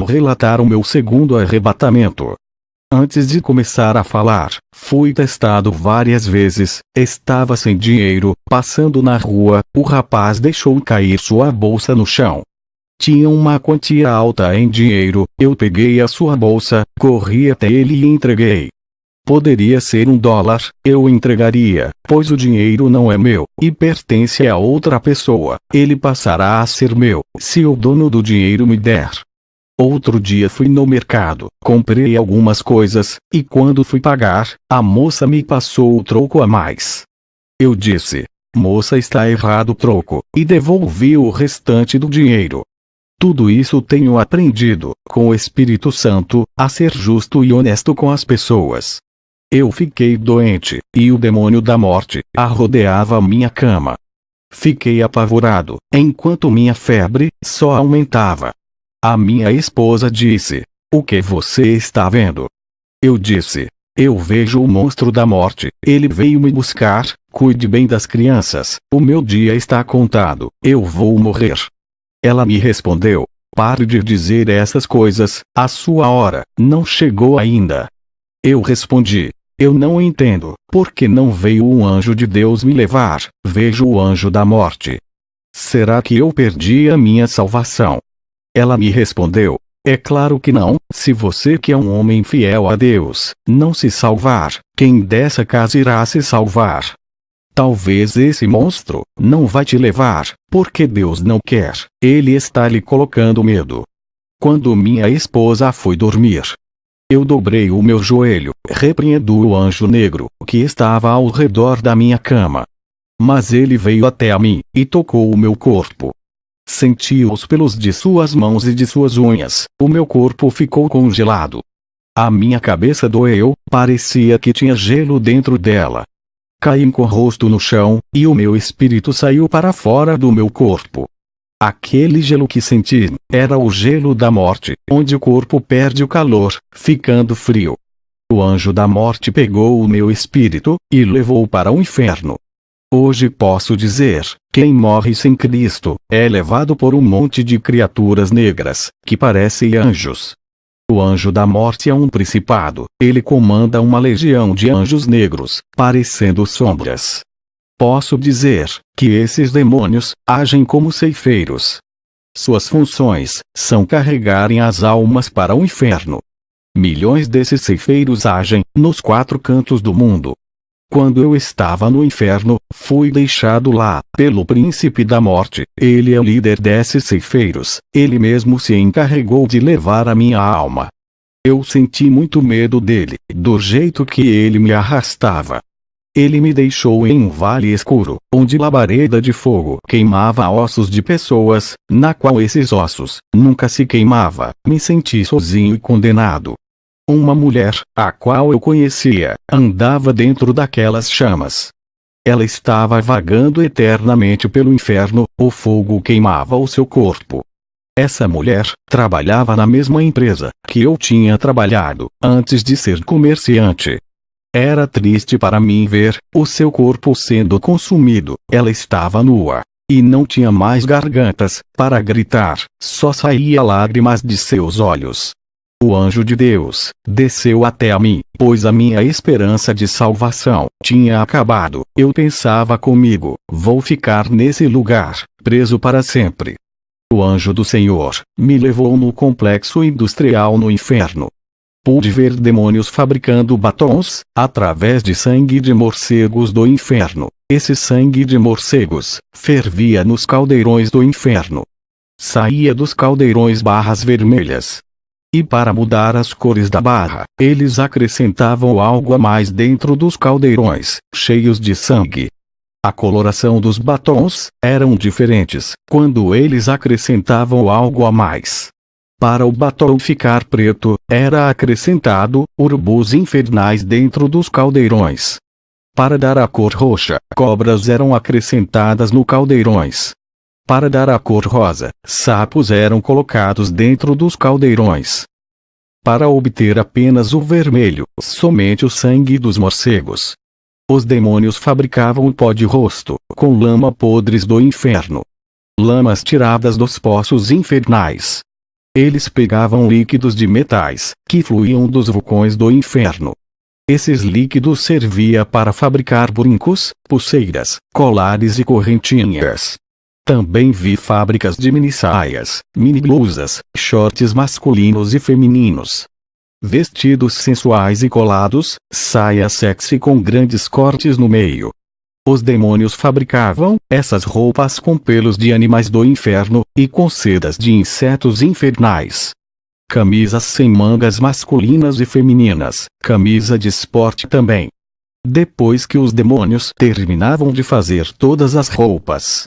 relatar o meu segundo arrebatamento. Antes de começar a falar, fui testado várias vezes, estava sem dinheiro, passando na rua, o rapaz deixou cair sua bolsa no chão. Tinha uma quantia alta em dinheiro, eu peguei a sua bolsa, corri até ele e entreguei. Poderia ser $1, eu entregaria, pois o dinheiro não é meu, e pertence a outra pessoa, ele passará a ser meu, se o dono do dinheiro me der. Outro dia fui no mercado, comprei algumas coisas, e quando fui pagar, a moça me passou o troco a mais. Eu disse: moça, está errado o troco, e devolvi o restante do dinheiro. Tudo isso tenho aprendido, com o Espírito Santo, a ser justo e honesto com as pessoas. Eu fiquei doente, e o demônio da morte rodeava minha cama. Fiquei apavorado, enquanto minha febre só aumentava. A minha esposa disse: o que você está vendo? Eu disse: eu vejo o monstro da morte, ele veio me buscar, cuide bem das crianças, o meu dia está contado, eu vou morrer. Ela me respondeu: pare de dizer essas coisas, a sua hora não chegou ainda. Eu respondi: eu não entendo, porque não veio um anjo de Deus me levar, vejo o anjo da morte. Será que eu perdi a minha salvação? Ela me respondeu: é claro que não, se você que é um homem fiel a Deus, não se salvar, quem dessa casa irá se salvar? Talvez esse monstro não vai te levar, porque Deus não quer, ele está lhe colocando medo. Quando minha esposa foi dormir, eu dobrei o meu joelho, repreendi o anjo negro, que estava ao redor da minha cama. Mas ele veio até a mim, e tocou o meu corpo. Senti os pelos de suas mãos e de suas unhas, o meu corpo ficou congelado. A minha cabeça doeu, parecia que tinha gelo dentro dela. Caí com o rosto no chão, e o meu espírito saiu para fora do meu corpo. Aquele gelo que senti, era o gelo da morte, onde o corpo perde o calor, ficando frio. O anjo da morte pegou o meu espírito, e levou para o inferno. Hoje posso dizer, quem morre sem Cristo, é levado por um monte de criaturas negras, que parecem anjos. O anjo da morte é um principado, ele comanda uma legião de anjos negros, parecendo sombras. Posso dizer, que esses demônios, agem como ceifeiros. Suas funções, são carregarem as almas para o inferno. Milhões desses ceifeiros agem, nos 4 cantos do mundo. Quando eu estava no inferno, fui deixado lá, pelo príncipe da morte, ele é o líder desses ceifeiros, ele mesmo se encarregou de levar a minha alma. Eu senti muito medo dele, do jeito que ele me arrastava. Ele me deixou em um vale escuro, onde labareda de fogo queimava ossos de pessoas, na qual esses ossos nunca se queimava. Me senti sozinho e condenado. Uma mulher, a qual eu conhecia, andava dentro daquelas chamas. Ela estava vagando eternamente pelo inferno, o fogo queimava o seu corpo. Essa mulher trabalhava na mesma empresa que eu tinha trabalhado, antes de ser comerciante. Era triste para mim ver o seu corpo sendo consumido. Ela estava nua, e não tinha mais gargantas para gritar, só saía lágrimas de seus olhos. O anjo de Deus desceu até a mim, pois a minha esperança de salvação tinha acabado. Eu pensava comigo: vou ficar nesse lugar, preso para sempre. O anjo do Senhor me levou no complexo industrial no inferno. Pude ver demônios fabricando batons, através de sangue de morcegos do inferno. Esse sangue de morcegos fervia nos caldeirões do inferno. Saía dos caldeirões barras vermelhas. E para mudar as cores da barra, eles acrescentavam algo a mais dentro dos caldeirões, cheios de sangue. A coloração dos batons eram diferentes, quando eles acrescentavam algo a mais. Para o batom ficar preto, era acrescentado urubus infernais dentro dos caldeirões. Para dar a cor roxa, cobras eram acrescentadas no caldeirões. Para dar a cor rosa, sapos eram colocados dentro dos caldeirões. Para obter apenas o vermelho, somente o sangue dos morcegos. Os demônios fabricavam o pó de rosto, com lama podres do inferno. Lamas tiradas dos poços infernais. Eles pegavam líquidos de metais, que fluíam dos vulcões do inferno. Esses líquidos serviam para fabricar brincos, pulseiras, colares e correntinhas. Também vi fábricas de mini-saias, mini-blusas, shorts masculinos e femininos. Vestidos sensuais e colados, saia sexy com grandes cortes no meio. Os demônios fabricavam essas roupas com pelos de animais do inferno, e com sedas de insetos infernais. Camisas sem mangas masculinas e femininas, camisa de esporte também. Depois que os demônios terminavam de fazer todas as roupas,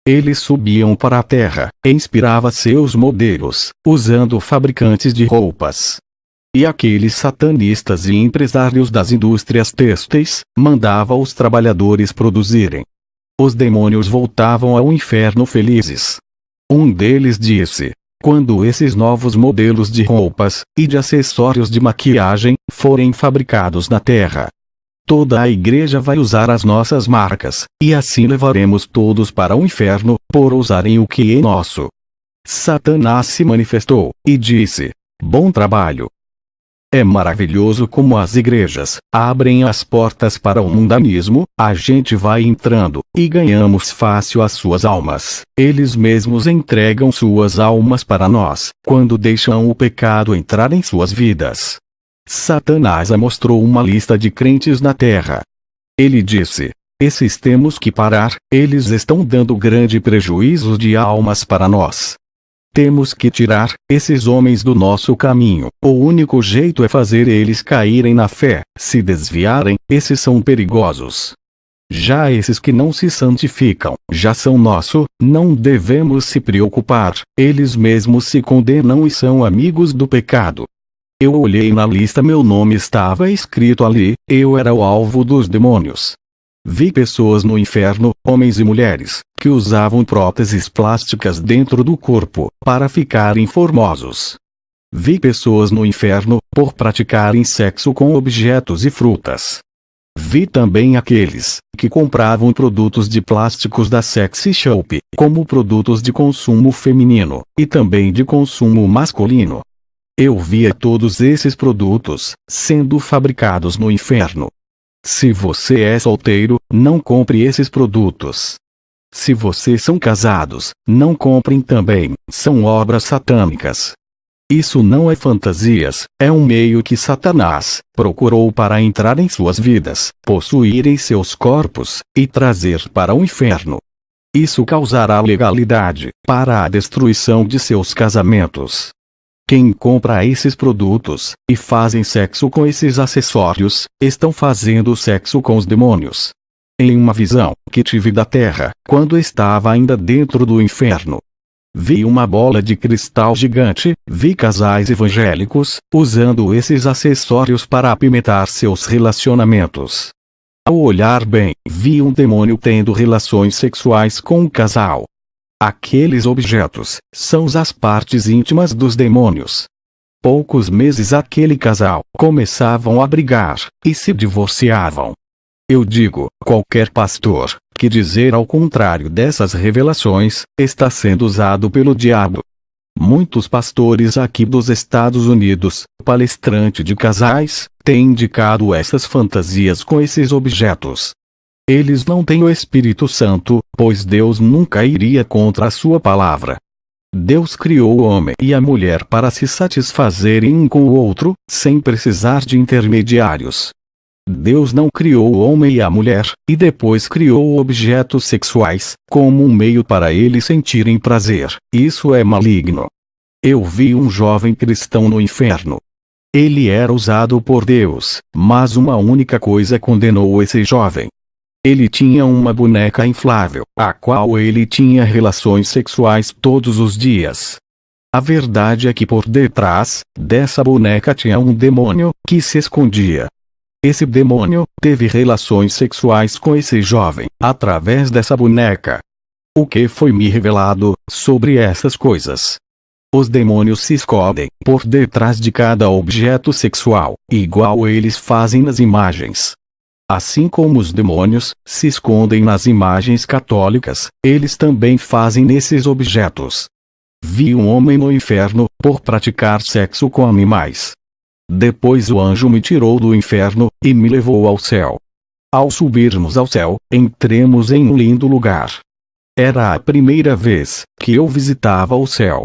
eles subiam para a terra, e inspirava seus modelos, usando fabricantes de roupas. E aqueles satanistas e empresários das indústrias têxteis, mandava os trabalhadores produzirem. Os demônios voltavam ao inferno felizes. Um deles disse: quando esses novos modelos de roupas, e de acessórios de maquiagem, forem fabricados na terra, toda a igreja vai usar as nossas marcas, e assim levaremos todos para o inferno, por usarem o que é nosso. Satanás se manifestou, e disse: bom trabalho. É maravilhoso como as igrejas abrem as portas para o mundanismo, a gente vai entrando, e ganhamos fácil as suas almas. Eles mesmos entregam suas almas para nós, quando deixam o pecado entrar em suas vidas. Satanás mostrou uma lista de crentes na terra. Ele disse: esses temos que parar, eles estão dando grande prejuízo de almas para nós. Temos que tirar esses homens do nosso caminho. O único jeito é fazer eles caírem na fé. Se desviarem, esses são perigosos. Já esses que não se santificam, já são nosso, não devemos se preocupar. Eles mesmos se condenam e são amigos do pecado. Eu olhei na lista, meu nome estava escrito ali, eu era o alvo dos demônios. Vi pessoas no inferno, homens e mulheres, que usavam próteses plásticas dentro do corpo, para ficarem formosos. Vi pessoas no inferno, por praticarem sexo com objetos e frutas. Vi também aqueles, que compravam produtos de plásticos da Sexy Shop, como produtos de consumo feminino, e também de consumo masculino. Eu via todos esses produtos, sendo fabricados no inferno. Se você é solteiro, não compre esses produtos. Se vocês são casados, não comprem também, são obras satânicas. Isso não é fantasias, é um meio que Satanás procurou para entrar em suas vidas, possuírem seus corpos, e trazer para o inferno. Isso causará legalidade, para a destruição de seus casamentos. Quem compra esses produtos, e fazem sexo com esses acessórios, estão fazendo sexo com os demônios. Em uma visão que tive da terra, quando estava ainda dentro do inferno, vi uma bola de cristal gigante, vi casais evangélicos, usando esses acessórios para apimentar seus relacionamentos. Ao olhar bem, vi um demônio tendo relações sexuais com um casal. Aqueles objetos são as partes íntimas dos demônios. Poucos meses aquele casal começavam a brigar, e se divorciavam. Eu digo, qualquer pastor que dizer ao contrário dessas revelações, está sendo usado pelo diabo. Muitos pastores aqui dos Estados Unidos, palestrante de casais, têm indicado essas fantasias com esses objetos. Eles não têm o Espírito Santo, pois Deus nunca iria contra a sua palavra. Deus criou o homem e a mulher para se satisfazerem um com o outro, sem precisar de intermediários. Deus não criou o homem e a mulher, e depois criou objetos sexuais, como um meio para eles sentirem prazer. Isso é maligno. Eu vi um jovem cristão no inferno. Ele era usado por Deus, mas uma única coisa condenou esse jovem. Ele tinha uma boneca inflável, a qual ele tinha relações sexuais todos os dias. A verdade é que por detrás dessa boneca tinha um demônio, que se escondia. Esse demônio teve relações sexuais com esse jovem, através dessa boneca. O que foi me revelado sobre essas coisas? Os demônios se escondem por detrás de cada objeto sexual, igual eles fazem nas imagens. Assim como os demônios se escondem nas imagens católicas, eles também fazem nesses objetos. Vi um homem no inferno, por praticar sexo com animais. Depois o anjo me tirou do inferno, e me levou ao céu. Ao subirmos ao céu, entremos em um lindo lugar. Era a primeira vez que eu visitava o céu.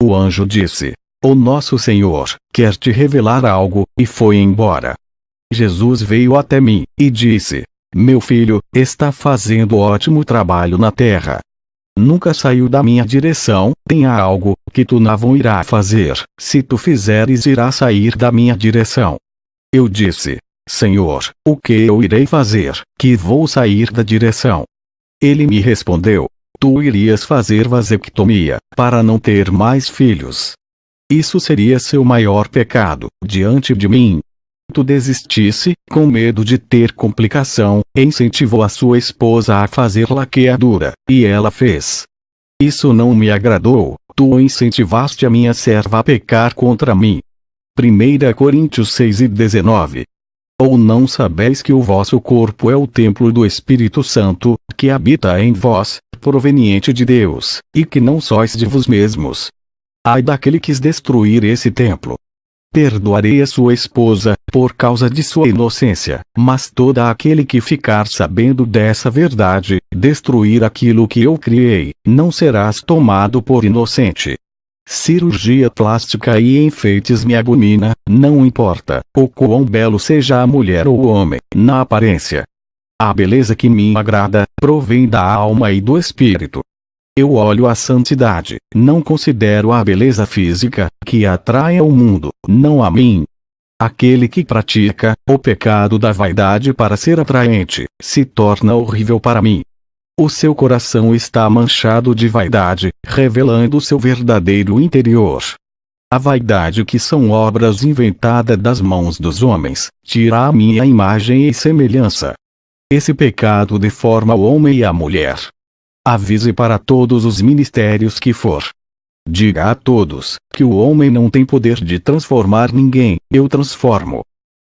O anjo disse: "O nosso Senhor quer te revelar algo", e foi embora. Jesus veio até mim, e disse: "Meu filho, está fazendo ótimo trabalho na terra. Nunca saiu da minha direção, tenha algo que tu não irá fazer, se tu fizeres irá sair da minha direção." Eu disse: "Senhor, o que eu irei fazer, que vou sair da direção?" Ele me respondeu: "Tu irias fazer vasectomia, para não ter mais filhos. Isso seria seu maior pecado, diante de mim." Tu desistisse, com medo de ter complicação, e incentivou a sua esposa a fazer laqueadura, e ela fez. Isso não me agradou, tu incentivaste a minha serva a pecar contra mim. 1 Coríntios 6:19. Ou não sabeis que o vosso corpo é o templo do Espírito Santo, que habita em vós, proveniente de Deus, e que não sois de vos mesmos? Ai daquele que quis destruir esse templo. Perdoarei a sua esposa, por causa de sua inocência, mas todo aquele que ficar sabendo dessa verdade, destruir aquilo que eu criei, não serás tomado por inocente. Cirurgia plástica e enfeites me abomina, não importa o quão belo seja a mulher ou o homem, na aparência. A beleza que me agrada, provém da alma e do espírito. Eu olho a santidade, não considero a beleza física, que atrai ao mundo, não a mim. Aquele que pratica o pecado da vaidade para ser atraente, se torna horrível para mim. O seu coração está manchado de vaidade, revelando seu verdadeiro interior. A vaidade, que são obras inventadas das mãos dos homens, tira a minha imagem e semelhança. Esse pecado deforma o homem e a mulher. Avise para todos os ministérios que for. Diga a todos que o homem não tem poder de transformar ninguém, eu transformo.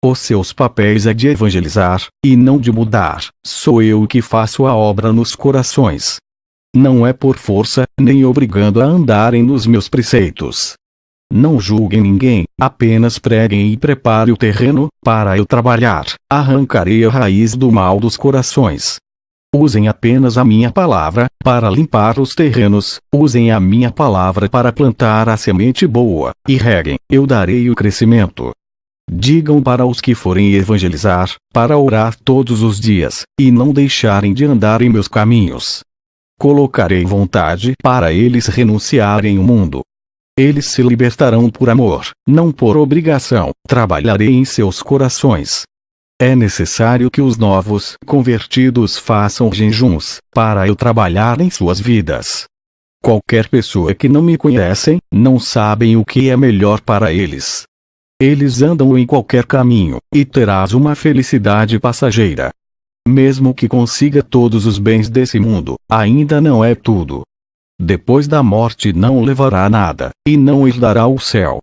Os seus papéis é de evangelizar, e não de mudar, sou eu que faço a obra nos corações. Não é por força, nem obrigando a andarem nos meus preceitos. Não julguem ninguém, apenas preguem e prepare o terreno, para eu trabalhar, arrancarei a raiz do mal dos corações. Usem apenas a minha palavra, para limpar os terrenos, usem a minha palavra para plantar a semente boa, e reguem, eu darei o crescimento. Digam para os que forem evangelizar, para orar todos os dias, e não deixarem de andar em meus caminhos. Colocarei vontade para eles renunciarem ao mundo. Eles se libertarão por amor, não por obrigação, trabalharei em seus corações. É necessário que os novos convertidos façam jejuns, para eu trabalhar em suas vidas. Qualquer pessoa que não me conhecem, não sabem o que é melhor para eles. Eles andam em qualquer caminho, e terás uma felicidade passageira. Mesmo que consiga todos os bens desse mundo, ainda não é tudo. Depois da morte não levará nada, e não herdará o céu.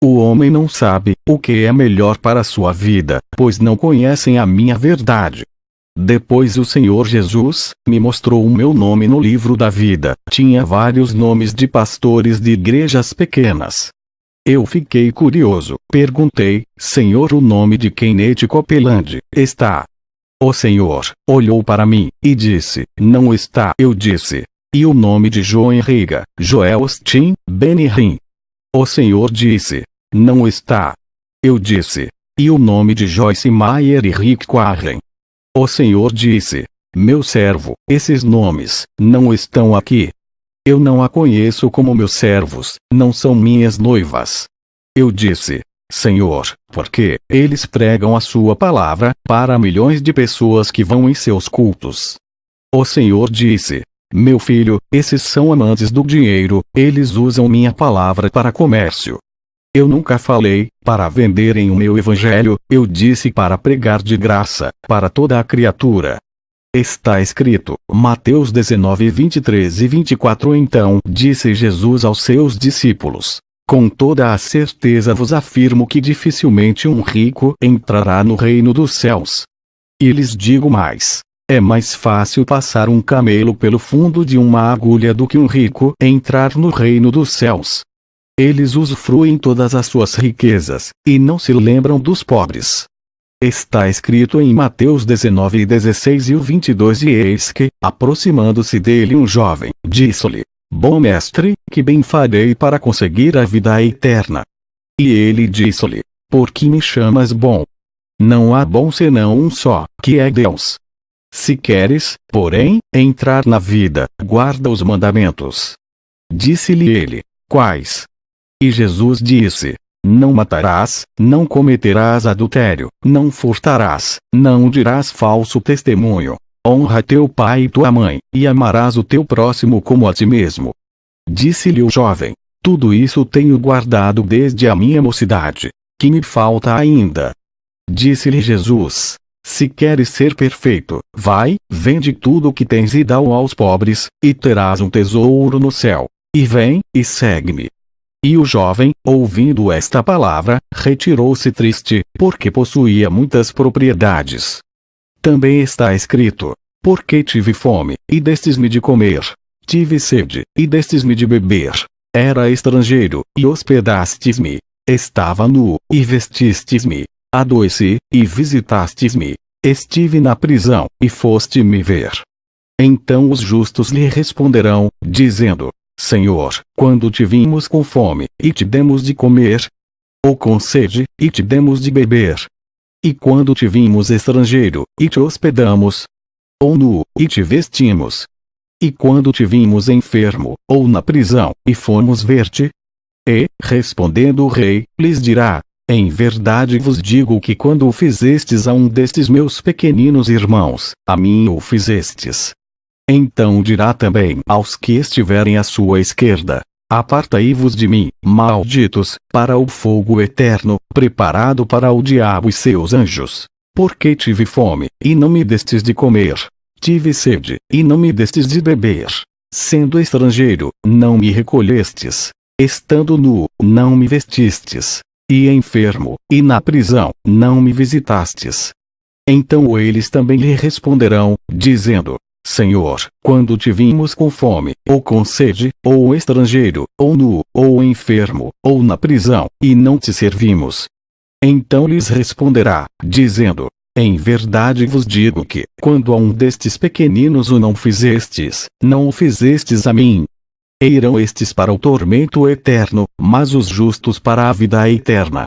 O homem não sabe o que é melhor para a sua vida, pois não conhecem a minha verdade. Depois o Senhor Jesus me mostrou o meu nome no livro da vida. Tinha vários nomes de pastores de igrejas pequenas. Eu fiquei curioso, perguntei: Senhor, o nome de quem neste Copeland está? O Senhor olhou para mim, e disse: não está. Eu disse: e o nome de João Henriga, Joel Osteen, Benny? O Senhor disse: não está. Eu disse: e o nome de Joyce Meyer e Rick Warren? O Senhor disse: meu servo, esses nomes não estão aqui. Eu não a conheço como meus servos, não são minhas noivas. Eu disse: Senhor, porque eles pregam a sua palavra para milhões de pessoas que vão em seus cultos. O Senhor disse: meu filho, esses são amantes do dinheiro, eles usam minha palavra para comércio. Eu nunca falei para venderem o meu evangelho, eu disse para pregar de graça, para toda a criatura. Está escrito, Mateus 19, 23 e 24. Então disse Jesus aos seus discípulos: com toda a certeza vos afirmo que dificilmente um rico entrará no reino dos céus. E lhes digo mais: É mais fácil passar um camelo pelo fundo de uma agulha do que um rico entrar no reino dos céus. Eles usufruem todas as suas riquezas, e não se lembram dos pobres. Está escrito em Mateus 19:16 e o 22: E eis que, aproximando-se dele um jovem, disse-lhe: Bom mestre, que bem farei para conseguir a vida eterna? E ele disse-lhe: Por que me chamas bom? Não há bom senão um só, que é Deus. Se queres, porém, entrar na vida, guarda os mandamentos. Disse-lhe ele: Quais? E Jesus disse: Não matarás, não cometerás adultério, não furtarás, não dirás falso testemunho, honra teu pai e tua mãe, e amarás o teu próximo como a ti mesmo. Disse-lhe o jovem: Tudo isso tenho guardado desde a minha mocidade. Que me falta ainda? Disse-lhe Jesus: Se queres ser perfeito, vai, vende tudo o que tens e dá-o aos pobres, e terás um tesouro no céu. E vem, e segue-me. E o jovem, ouvindo esta palavra, retirou-se triste, porque possuía muitas propriedades. Também está escrito: Porque tive fome, e destes-me de comer. Tive sede, e destes-me de beber. Era estrangeiro, e hospedastes-me. Estava nu, e vestistes-me. Adoeci, e visitastes-me. Estive na prisão, e foste me ver. Então os justos lhe responderão, dizendo: Senhor, quando te vimos com fome, e te demos de comer? Ou com sede, e te demos de beber? E quando te vimos estrangeiro, e te hospedamos? Ou nu, e te vestimos? E quando te vimos enfermo, ou na prisão, e fomos ver-te? E, respondendo o rei, lhes dirá: Em verdade vos digo que quando o fizestes a um destes meus pequeninos irmãos, a mim o fizestes. Então dirá também aos que estiverem à sua esquerda: Apartai-vos de mim, malditos, para o fogo eterno, preparado para o diabo e seus anjos. Porque tive fome, e não me destes de comer. Tive sede, e não me destes de beber. Sendo estrangeiro, não me recolhestes. Estando nu, não me vestistes. E enfermo, e na prisão, não me visitastes. Então eles também lhe responderão, dizendo: Senhor, quando te vimos com fome, ou com sede, ou estrangeiro, ou nu, ou enfermo, ou na prisão, e não te servimos? Então lhes responderá, dizendo: Em verdade vos digo que, quando a um destes pequeninos o não fizestes, não o fizestes a mim. E irão estes para o tormento eterno, mas os justos para a vida eterna.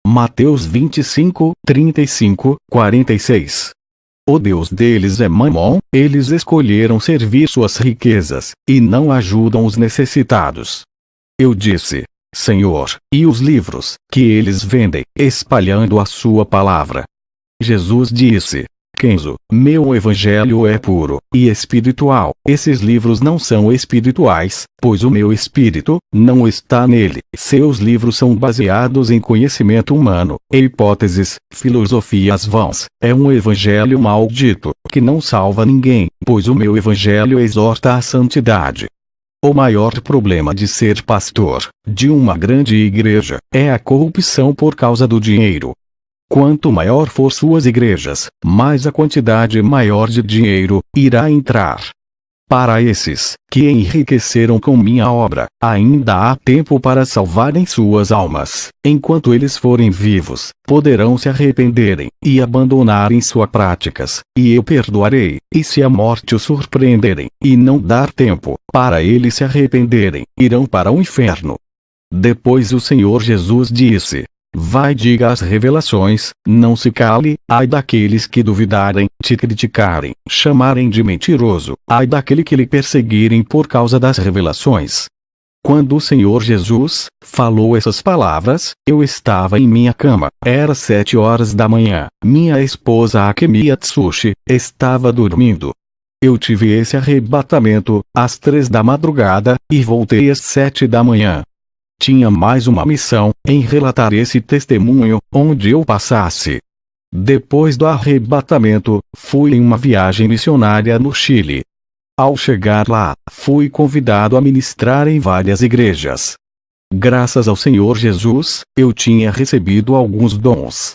Mateus 25, 35, 46. O Deus deles é Mamon, eles escolheram servir suas riquezas, e não ajudam os necessitados. Eu disse: Senhor, e os livros, que eles vendem, espalhando a sua palavra? Jesus disse: Kenzo, meu evangelho é puro e espiritual. Esses livros não são espirituais, pois o meu espírito não está nele. Seus livros são baseados em conhecimento humano, hipóteses, filosofias vãs. É um evangelho maldito, que não salva ninguém, pois o meu evangelho exorta à santidade. O maior problema de ser pastor de uma grande igreja é a corrupção por causa do dinheiro. Quanto maior for suas igrejas, mais a quantidade maior de dinheiro irá entrar. Para esses, que enriqueceram com minha obra, ainda há tempo para salvarem suas almas. Enquanto eles forem vivos, poderão se arrependerem, e abandonarem suas práticas, e eu perdoarei. E se a morte os surpreenderem, e não dar tempo, para eles se arrependerem, irão para o inferno. Depois o Senhor Jesus disse: Vai, diga as revelações, não se cale, ai daqueles que duvidarem, te criticarem, chamarem de mentiroso, ai daquele que lhe perseguirem por causa das revelações. Quando o Senhor Jesus falou essas palavras, eu estava em minha cama, era 7 horas da manhã, minha esposa Akemi Atsushi estava dormindo. Eu tive esse arrebatamento, às 3 da madrugada, e voltei às 7 da manhã. Tinha mais uma missão, em relatar esse testemunho, onde eu passasse. Depois do arrebatamento, fui em uma viagem missionária no Chile. Ao chegar lá, fui convidado a ministrar em várias igrejas. Graças ao Senhor Jesus, eu tinha recebido alguns dons.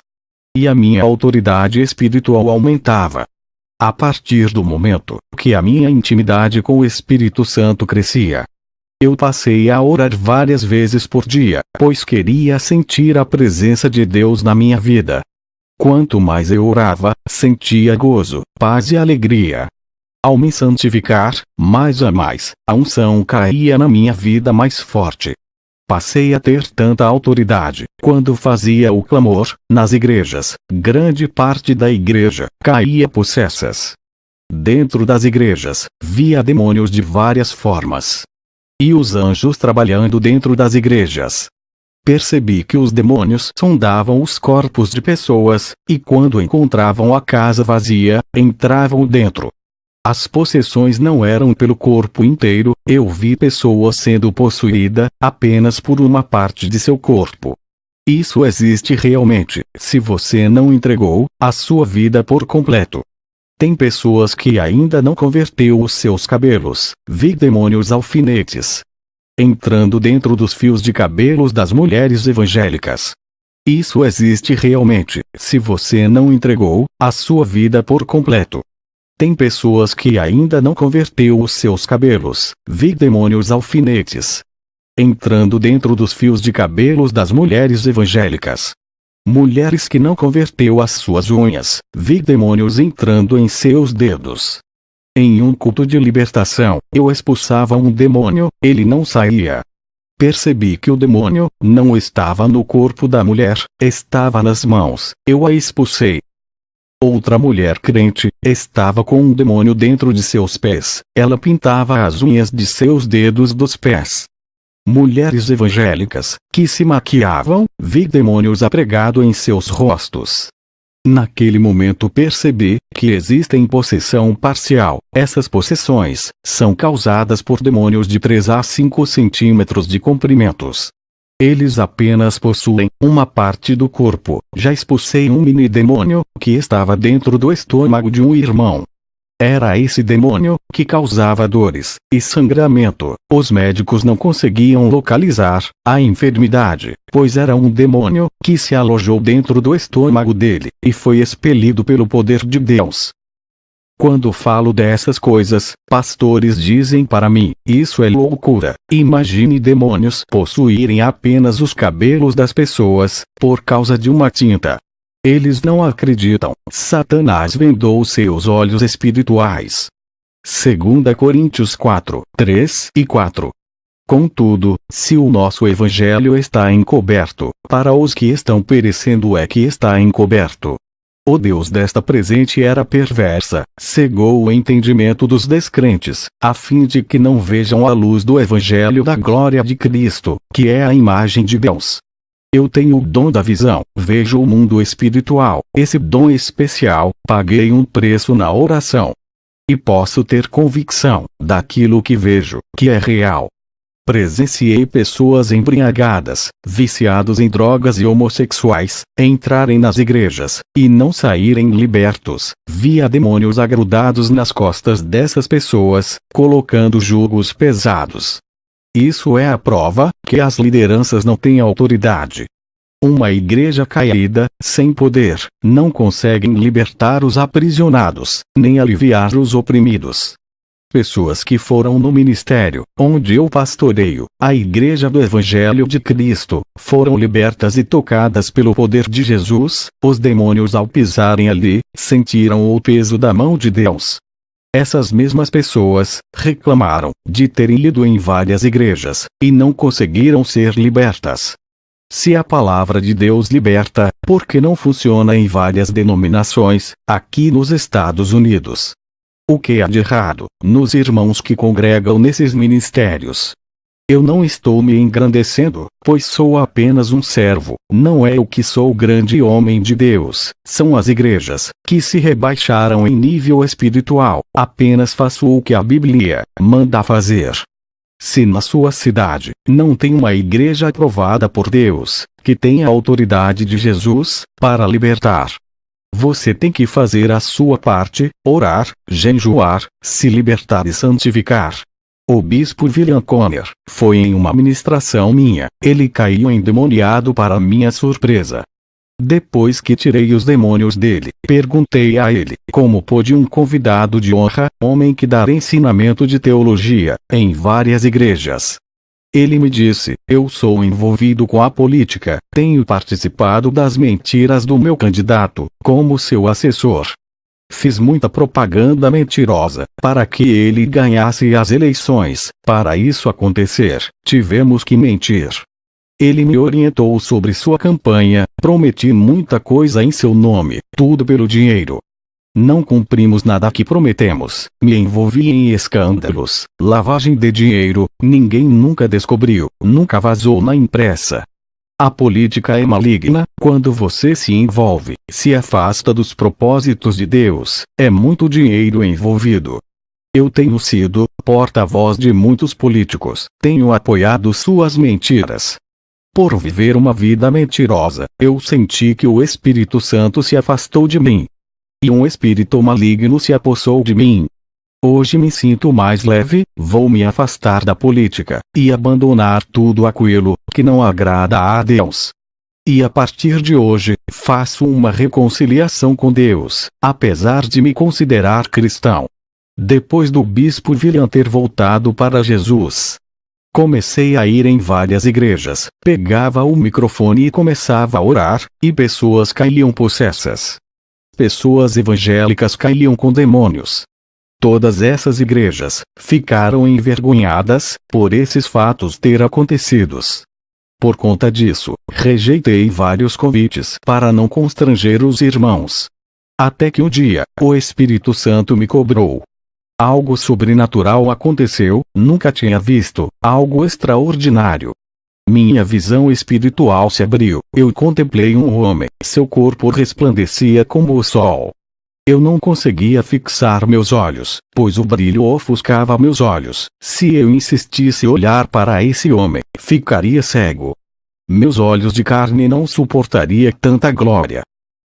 E a minha autoridade espiritual aumentava. A partir do momento que a minha intimidade com o Espírito Santo crescia, eu passei a orar várias vezes por dia, pois queria sentir a presença de Deus na minha vida. Quanto mais eu orava, sentia gozo, paz e alegria. Ao me santificar, mais a mais, a unção caía na minha vida mais forte. Passei a ter tanta autoridade. Quando fazia o clamor, nas igrejas, grande parte da igreja caía possessas. Dentro das igrejas, via demônios de várias formas. E os anjos trabalhando dentro das igrejas. Percebi que os demônios sondavam os corpos de pessoas, e quando encontravam a casa vazia, entravam dentro. As possessões não eram pelo corpo inteiro, eu vi pessoas sendo possuídas apenas por uma parte de seu corpo. Isso existe realmente, se você não entregou a sua vida por completo. Tem pessoas que ainda não converteu os seus cabelos, vi demônios alfinetes entrando dentro dos fios de cabelos das mulheres evangélicas. Isso existe realmente, se você não entregou a sua vida por completo. Tem pessoas que ainda não converteu os seus cabelos, vi demônios alfinetes entrando dentro dos fios de cabelos das mulheres evangélicas. Mulheres que não converteu as suas unhas, vi demônios entrando em seus dedos. Em um culto de libertação, eu expulsava um demônio, ele não saía. Percebi que o demônio não estava no corpo da mulher, estava nas mãos, eu a expulsei. Outra mulher crente estava com um demônio dentro de seus pés, ela pintava as unhas de seus dedos dos pés. Mulheres evangélicas que se maquiavam, vi demônios apregados em seus rostos. Naquele momento percebi que existem possessão parcial. Essas possessões são causadas por demônios de 3 a 5 centímetros de comprimentos. Eles apenas possuem uma parte do corpo. Já expulsei um mini demônio que estava dentro do estômago de um irmão. Era esse demônio que causava dores e sangramento. Os médicos não conseguiam localizar a enfermidade, pois era um demônio que se alojou dentro do estômago dele e foi expelido pelo poder de Deus. Quando falo dessas coisas, pastores dizem para mim, isso é loucura. Imagine demônios possuírem apenas os cabelos das pessoas, por causa de uma tinta. Eles não acreditam. Satanás vendou seus olhos espirituais. 2 Coríntios 4, 3 e 4. Contudo, se o nosso evangelho está encoberto, para os que estão perecendo é que está encoberto. O Deus desta presente era perversa, cegou o entendimento dos descrentes, a fim de que não vejam a luz do evangelho da glória de Cristo, que é a imagem de Deus. Eu tenho o dom da visão, vejo o mundo espiritual, esse dom especial, paguei um preço na oração. E posso ter convicção daquilo que vejo, que é real. Presenciei pessoas embriagadas, viciados em drogas e homossexuais, entrarem nas igrejas, e não saírem libertos. Via demônios agrudados nas costas dessas pessoas, colocando jugos pesados. Isso é a prova que as lideranças não têm autoridade. Uma igreja caída, sem poder, não consegue libertar os aprisionados, nem aliviar os oprimidos. Pessoas que foram no ministério, onde eu pastoreio, a igreja do Evangelho de Cristo, foram libertas e tocadas pelo poder de Jesus, os demônios ao pisarem ali, sentiram o peso da mão de Deus. Essas mesmas pessoas reclamaram de terem ido em várias igrejas, e não conseguiram ser libertas. Se a palavra de Deus liberta, por que não funciona em várias denominações, aqui nos Estados Unidos? O que há de errado nos irmãos que congregam nesses ministérios? Eu não estou me engrandecendo, pois sou apenas um servo, não é eu que sou o grande homem de Deus, são as igrejas, que se rebaixaram em nível espiritual, apenas faço o que a Bíblia manda fazer. Se na sua cidade não tem uma igreja aprovada por Deus, que tenha a autoridade de Jesus, para libertar, você tem que fazer a sua parte, orar, jejuar, se libertar e santificar. O bispo William Conner foi em uma ministração minha, ele caiu endemoniado para minha surpresa. Depois que tirei os demônios dele, perguntei a ele como pôde um convidado de honra, homem que dá ensinamento de teologia, em várias igrejas. Ele me disse: eu sou envolvido com a política, tenho participado das mentiras do meu candidato, como seu assessor. Fiz muita propaganda mentirosa, para que ele ganhasse as eleições. Para isso acontecer, tivemos que mentir. Ele me orientou sobre sua campanha, prometi muita coisa em seu nome, tudo pelo dinheiro. Não cumprimos nada que prometemos, me envolvi em escândalos, lavagem de dinheiro, ninguém nunca descobriu, nunca vazou na imprensa. A política é maligna, quando você se envolve, se afasta dos propósitos de Deus, é muito dinheiro envolvido. Eu tenho sido porta-voz de muitos políticos, tenho apoiado suas mentiras. Por viver uma vida mentirosa, eu senti que o Espírito Santo se afastou de mim. E um espírito maligno se apossou de mim. Hoje me sinto mais leve, vou me afastar da política, e abandonar tudo aquilo que não agrada a Deus. E a partir de hoje, faço uma reconciliação com Deus, apesar de me considerar cristão. Depois do bispo William ter voltado para Jesus, comecei a ir em várias igrejas, pegava o microfone e começava a orar, e pessoas caíam possessas. Pessoas evangélicas caíam com demônios. Todas essas igrejas ficaram envergonhadas por esses fatos ter acontecido. Por conta disso, rejeitei vários convites para não constranger os irmãos. Até que um dia, o Espírito Santo me cobrou. Algo sobrenatural aconteceu, nunca tinha visto, algo extraordinário. Minha visão espiritual se abriu, eu contemplei um homem, seu corpo resplandecia como o sol. Eu não conseguia fixar meus olhos, pois o brilho ofuscava meus olhos. Se eu insistisse em olhar para esse homem, ficaria cego. Meus olhos de carne não suportaria tanta glória.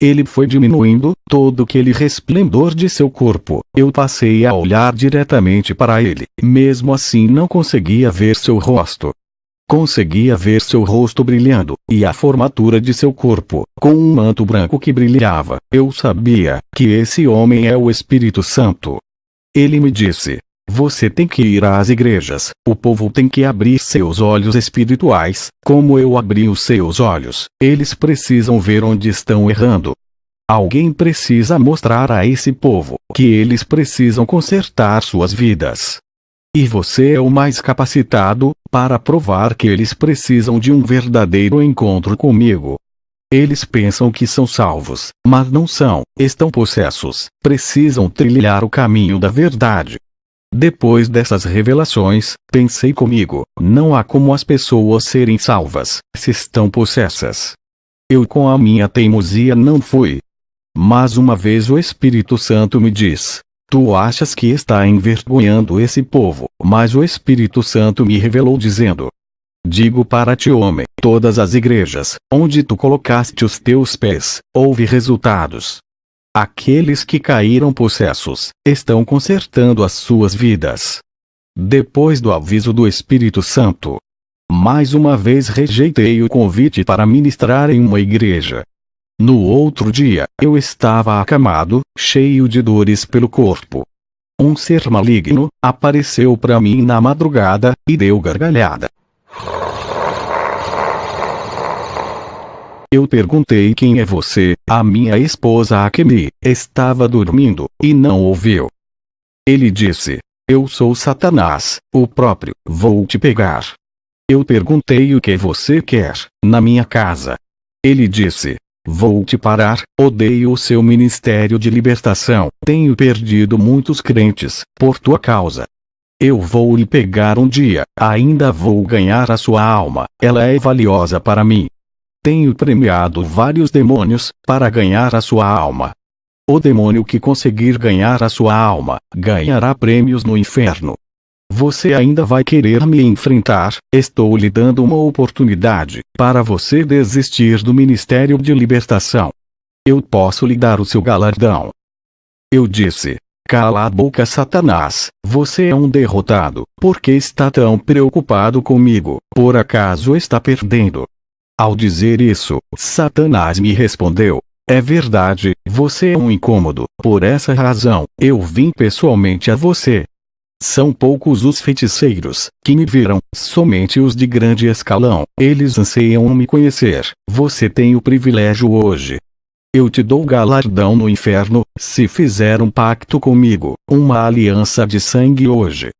Ele foi diminuindo, todo aquele resplendor de seu corpo, eu passei a olhar diretamente para ele, mesmo assim não conseguia ver seu rosto. Conseguia ver seu rosto brilhando, e a formatura de seu corpo, com um manto branco que brilhava. Eu sabia que esse homem é o Espírito Santo. Ele me disse: você tem que ir às igrejas, o povo tem que abrir seus olhos espirituais, como eu abri os seus olhos, eles precisam ver onde estão errando. Alguém precisa mostrar a esse povo que eles precisam consertar suas vidas. E você é o mais capacitado para provar que eles precisam de um verdadeiro encontro comigo. Eles pensam que são salvos, mas não são, estão possessos, precisam trilhar o caminho da verdade. Depois dessas revelações, pensei comigo, não há como as pessoas serem salvas, se estão possessas. Eu com a minha teimosia não fui. Mas uma vez o Espírito Santo me diz: tu achas que está envergonhando esse povo, mas o Espírito Santo me revelou dizendo: digo para ti, homem, todas as igrejas, onde tu colocaste os teus pés, houve resultados. Aqueles que caíram possessos, estão consertando as suas vidas. Depois do aviso do Espírito Santo, mais uma vez rejeitei o convite para ministrar em uma igreja. No outro dia, eu estava acamado, cheio de dores pelo corpo. Um ser maligno apareceu para mim na madrugada, e deu gargalhada. Eu perguntei: quem é você? A minha esposa Akemi estava dormindo, e não ouviu. Ele disse: eu sou Satanás, o próprio, vou te pegar. Eu perguntei: o que você quer, na minha casa? Ele disse: vou te parar, odeio o seu ministério de libertação, tenho perdido muitos crentes, por tua causa. Eu vou lhe pegar um dia, ainda vou ganhar a sua alma, ela é valiosa para mim. Tenho premiado vários demônios, para ganhar a sua alma. O demônio que conseguir ganhar a sua alma, ganhará prêmios no inferno. Você ainda vai querer me enfrentar? Estou lhe dando uma oportunidade, para você desistir do ministério de libertação. Eu posso lhe dar o seu galardão. Eu disse: cala a boca, Satanás, você é um derrotado, por que está tão preocupado comigo, por acaso está perdendo? Ao dizer isso, Satanás me respondeu: é verdade, você é um incômodo, por essa razão, eu vim pessoalmente a você. São poucos os feiticeiros que me viram, somente os de grande escalão, eles anseiam me conhecer, você tem o privilégio hoje. Eu te dou galardão no inferno, se fizer um pacto comigo, uma aliança de sangue hoje.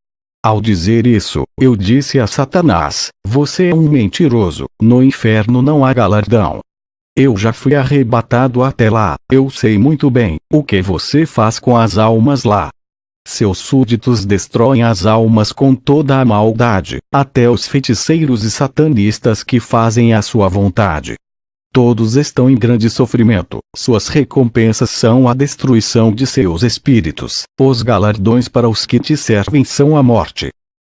Ao dizer isso, eu disse a Satanás: você é um mentiroso, no inferno não há galardão. Eu já fui arrebatado até lá, eu sei muito bem o que você faz com as almas lá. Seus súditos destroem as almas com toda a maldade, até os feiticeiros e satanistas que fazem a sua vontade. Todos estão em grande sofrimento, suas recompensas são a destruição de seus espíritos, os galardões para os que te servem são a morte.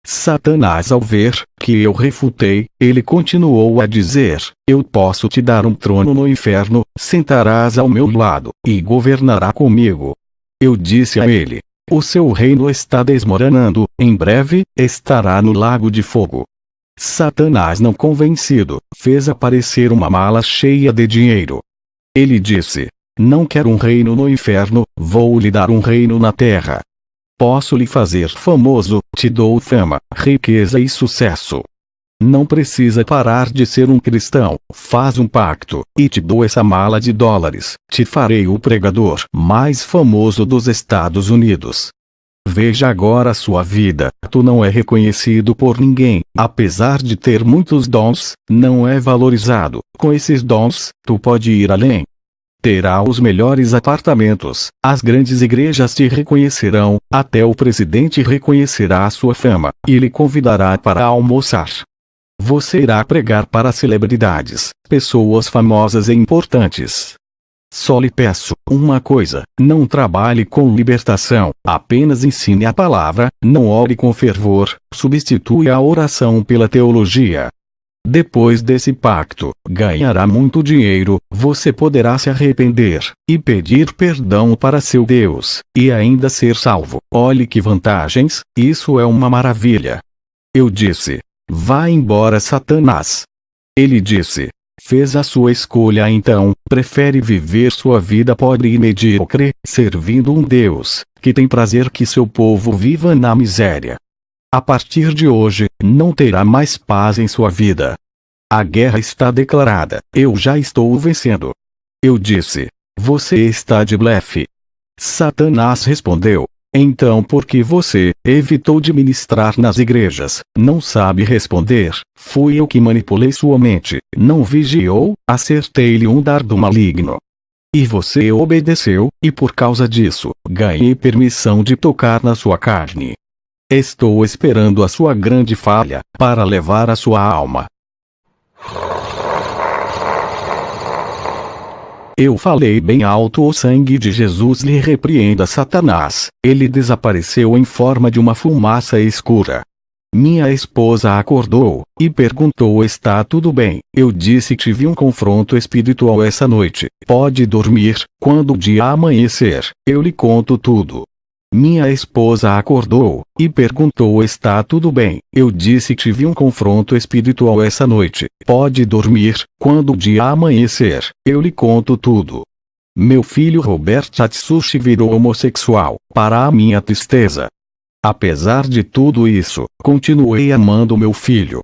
Satanás, ao ver que eu refutei, ele continuou a dizer: eu posso te dar um trono no inferno, sentarás ao meu lado, e governará comigo. Eu disse a ele: o seu reino está desmoronando, em breve, estará no lago de fogo. Satanás, não convencido, fez aparecer uma mala cheia de dinheiro. Ele disse: não quero um reino no inferno, vou lhe dar um reino na terra. Posso lhe fazer famoso, te dou fama, riqueza e sucesso. Não precisa parar de ser um cristão, faz um pacto, e te dou essa mala de dólares, te farei o pregador mais famoso dos Estados Unidos. Veja agora a sua vida, tu não é reconhecido por ninguém, apesar de ter muitos dons, não é valorizado, com esses dons, tu pode ir além. Terá os melhores apartamentos, as grandes igrejas te reconhecerão, até o presidente reconhecerá a sua fama, e lhe convidará para almoçar. Você irá pregar para celebridades, pessoas famosas e importantes. Só lhe peço uma coisa: não trabalhe com libertação, apenas ensine a palavra, não ore com fervor, substitui a oração pela teologia. Depois desse pacto, ganhará muito dinheiro, você poderá se arrepender, e pedir perdão para seu Deus, e ainda ser salvo. Olhe que vantagens, isso é uma maravilha. Eu disse: vá embora, Satanás. Ele disse: fez a sua escolha então, prefere viver sua vida pobre e medíocre, servindo um Deus, que tem prazer que seu povo viva na miséria. A partir de hoje, não terá mais paz em sua vida. A guerra está declarada, eu já estou vencendo. Eu disse: você está de blefe. Satanás respondeu: então por que você evitou de ministrar nas igrejas? Não sabe responder, fui eu que manipulei sua mente, não vigiou, acertei-lhe um dardo maligno. E você obedeceu, e por causa disso, ganhei permissão de tocar na sua carne. Estou esperando a sua grande falha, para levar a sua alma. Eu falei bem alto: o sangue de Jesus lhe repreenda, Satanás. Ele desapareceu em forma de uma fumaça escura. Minha esposa acordou, e perguntou: está tudo bem? Eu disse: tive um confronto espiritual essa noite. Pode dormir, quando o dia amanhecer, eu lhe conto tudo. Minha esposa acordou, e perguntou: está tudo bem? Eu disse: tive um confronto espiritual essa noite. Pode dormir, quando o dia amanhecer, eu lhe conto tudo. Meu filho Robert Atsushi virou homossexual, para a minha tristeza. Apesar de tudo isso, continuei amando meu filho.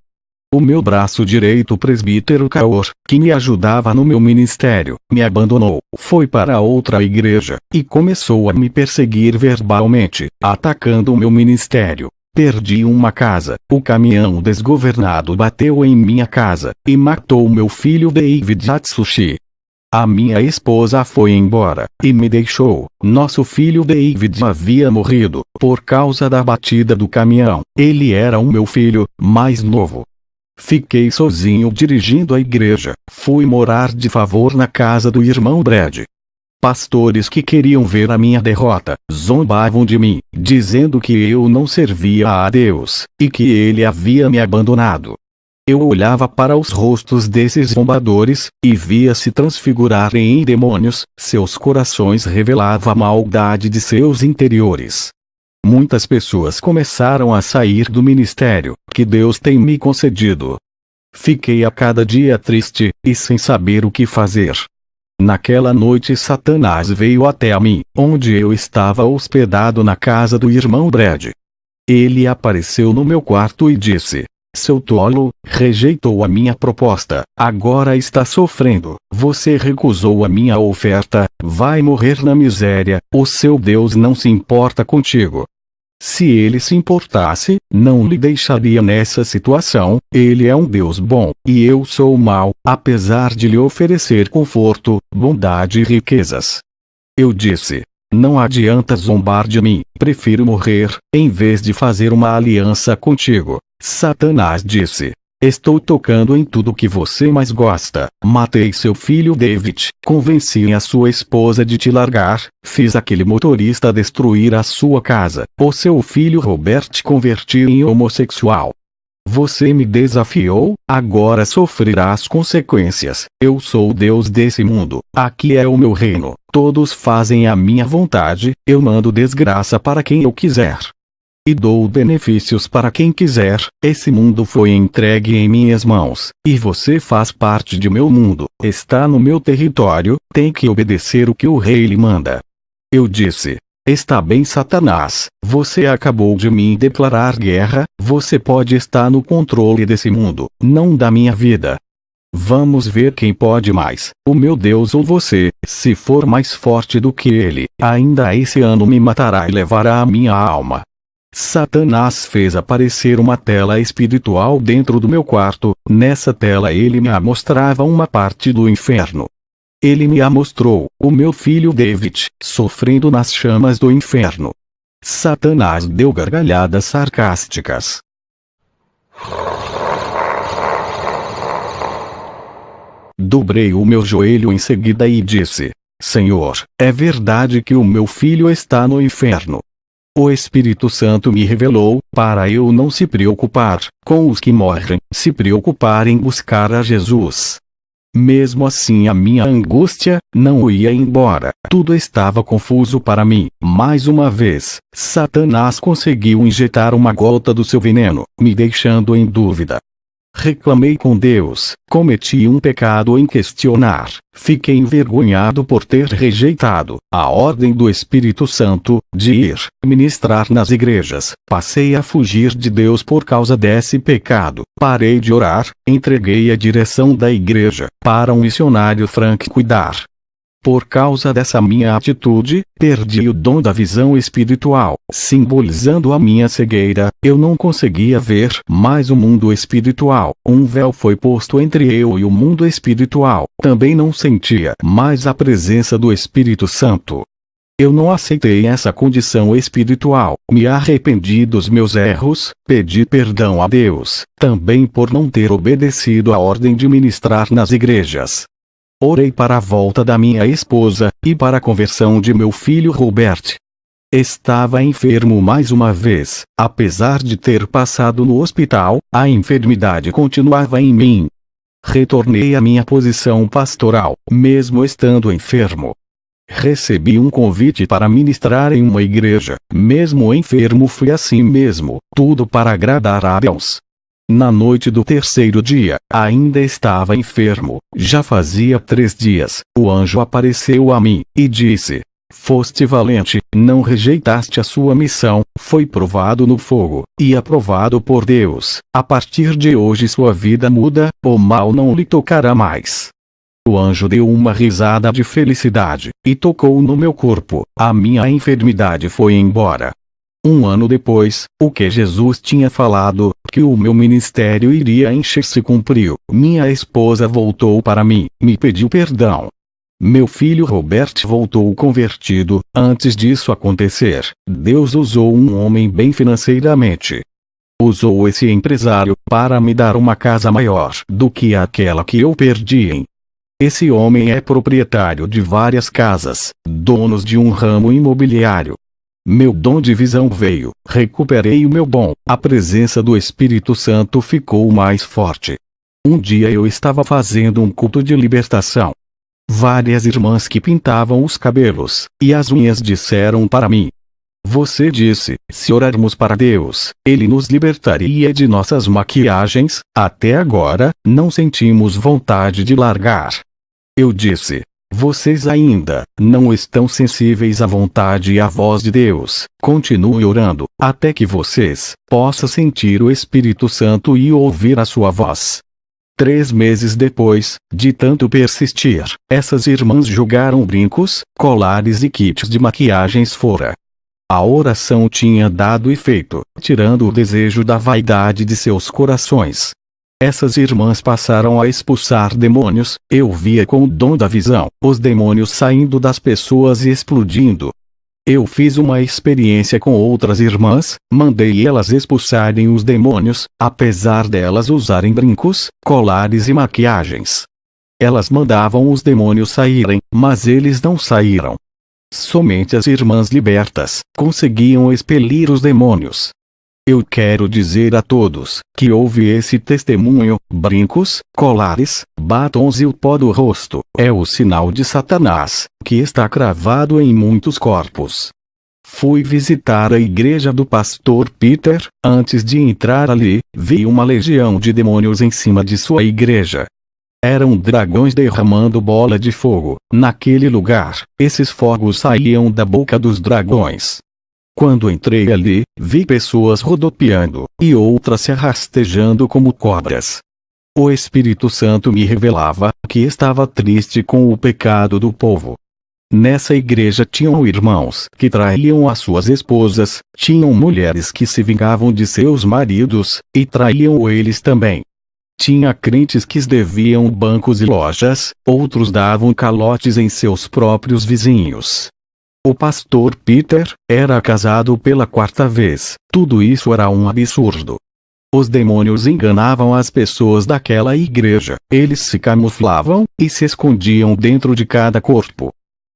O meu braço direito, o presbítero Kaor, que me ajudava no meu ministério, me abandonou, foi para outra igreja, e começou a me perseguir verbalmente, atacando o meu ministério. Perdi uma casa, o caminhão desgovernado bateu em minha casa, e matou meu filho David Atsushi. A minha esposa foi embora, e me deixou. Nosso filho David havia morrido, por causa da batida do caminhão. Ele era o meu filho, mais novo. Fiquei sozinho dirigindo a igreja, fui morar de favor na casa do irmão Brad. Pastores que queriam ver a minha derrota, zombavam de mim, dizendo que eu não servia a Deus, e que ele havia me abandonado. Eu olhava para os rostos desses zombadores, e via se transfigurarem em demônios, seus corações revelavam a maldade de seus interiores. Muitas pessoas começaram a sair do ministério, que Deus tem me concedido. Fiquei a cada dia triste, e sem saber o que fazer. Naquela noite Satanás veio até mim, onde eu estava hospedado na casa do irmão Brad. Ele apareceu no meu quarto e disse: seu tolo, rejeitou a minha proposta, agora está sofrendo, você recusou a minha oferta, vai morrer na miséria, o seu Deus não se importa contigo. Se ele se importasse, não lhe deixaria nessa situação, ele é um Deus bom, e eu sou mau, apesar de lhe oferecer conforto, bondade e riquezas. Eu disse: não adianta zombar de mim, prefiro morrer, em vez de fazer uma aliança contigo. Satanás disse: estou tocando em tudo que você mais gosta, matei seu filho David, convenci a sua esposa de te largar, fiz aquele motorista destruir a sua casa, o seu filho Robert converti em homossexual. Você me desafiou, agora sofrerá as consequências. Eu sou o Deus desse mundo, aqui é o meu reino, todos fazem a minha vontade, eu mando desgraça para quem eu quiser. E dou benefícios para quem quiser, esse mundo foi entregue em minhas mãos, e você faz parte de meu mundo, está no meu território, tem que obedecer o que o rei lhe manda. Eu disse: está bem, Satanás, você acabou de me declarar guerra, você pode estar no controle desse mundo, não da minha vida. Vamos ver quem pode mais, o meu Deus ou você, se for mais forte do que ele, ainda esse ano me matará e levará a minha alma. Satanás fez aparecer uma tela espiritual dentro do meu quarto, nessa tela ele me mostrava uma parte do inferno. Ele me mostrou, o meu filho David, sofrendo nas chamas do inferno. Satanás deu gargalhadas sarcásticas. Dobrei o meu joelho em seguida e disse: Senhor, é verdade que o meu filho está no inferno. O Espírito Santo me revelou, para eu não se preocupar com os que morrem, se preocupar em buscar a Jesus. Mesmo assim a minha angústia não ia embora, tudo estava confuso para mim. Mais uma vez, Satanás conseguiu injetar uma gota do seu veneno, me deixando em dúvida. Reclamei com Deus, cometi um pecado em questionar, fiquei envergonhado por ter rejeitado a ordem do Espírito Santo, de ir ministrar nas igrejas, passei a fugir de Deus por causa desse pecado, parei de orar, entreguei a direção da igreja para um missionário Frank cuidar. Por causa dessa minha atitude, perdi o dom da visão espiritual, simbolizando a minha cegueira, eu não conseguia ver mais o mundo espiritual, um véu foi posto entre eu e o mundo espiritual, também não sentia mais a presença do Espírito Santo. Eu não aceitei essa condição espiritual, me arrependi dos meus erros, pedi perdão a Deus, também por não ter obedecido a ordem de ministrar nas igrejas. Orei para a volta da minha esposa, e para a conversão de meu filho Robert. Estava enfermo mais uma vez, apesar de ter passado no hospital, a enfermidade continuava em mim. Retornei à minha posição pastoral, mesmo estando enfermo. Recebi um convite para ministrar em uma igreja, mesmo enfermo fui assim mesmo, tudo para agradar a Deus. Na noite do terceiro dia, ainda estava enfermo, já fazia 3 dias, o anjo apareceu a mim, e disse: foste valente, não rejeitaste a sua missão, foi provado no fogo, e aprovado por Deus, a partir de hoje sua vida muda, o mal não lhe tocará mais. O anjo deu uma risada de felicidade, e tocou no meu corpo, a minha enfermidade foi embora. 1 ano depois, o que Jesus tinha falado, que o meu ministério iria encher se cumpriu. Minha esposa voltou para mim, me pediu perdão. Meu filho Robert voltou convertido. Antes disso acontecer, Deus usou um homem bem financeiramente. Usou esse empresário para me dar uma casa maior do que aquela que eu perdi. Esse homem é proprietário de várias casas, donos de um ramo imobiliário. Meu dom de visão veio, recuperei o meu dom, a presença do Espírito Santo ficou mais forte. Um dia eu estava fazendo um culto de libertação. Várias irmãs que pintavam os cabelos e as unhas disseram para mim: Você disse, se orarmos para Deus, Ele nos libertaria de nossas maquiagens. Até agora, não sentimos vontade de largar. Eu disse, vocês ainda não estão sensíveis à vontade e à voz de Deus. Continue orando, até que vocês possam sentir o Espírito Santo e ouvir a sua voz. 3 meses depois, de tanto persistir, essas irmãs jogaram brincos, colares e kits de maquiagens fora. A oração tinha dado efeito, tirando o desejo da vaidade de seus corações. Essas irmãs passaram a expulsar demônios. Eu via com o dom da visão, os demônios saindo das pessoas e explodindo. Eu fiz uma experiência com outras irmãs, mandei elas expulsarem os demônios, apesar delas usarem brincos, colares e maquiagens. Elas mandavam os demônios saírem, mas eles não saíram. Somente as irmãs libertas conseguiam expelir os demônios. Eu quero dizer a todos que houve esse testemunho: brincos, colares, batons e o pó do rosto é o sinal de Satanás, que está cravado em muitos corpos. Fui visitar a igreja do pastor Peter. Antes de entrar ali, vi uma legião de demônios em cima de sua igreja. Eram dragões derramando bola de fogo. Naquele lugar, esses fogos saíam da boca dos dragões. Quando entrei ali, vi pessoas rodopiando, e outras se arrastejando como cobras. O Espírito Santo me revelava que estava triste com o pecado do povo. Nessa igreja tinham irmãos que traíam as suas esposas, tinham mulheres que se vingavam de seus maridos, e traíam eles também. Tinha crentes que deviam bancos e lojas, outros davam calotes em seus próprios vizinhos. O pastor Peter era casado pela 4ª vez. Tudo isso era um absurdo. Os demônios enganavam as pessoas daquela igreja. Eles se camuflavam e se escondiam dentro de cada corpo.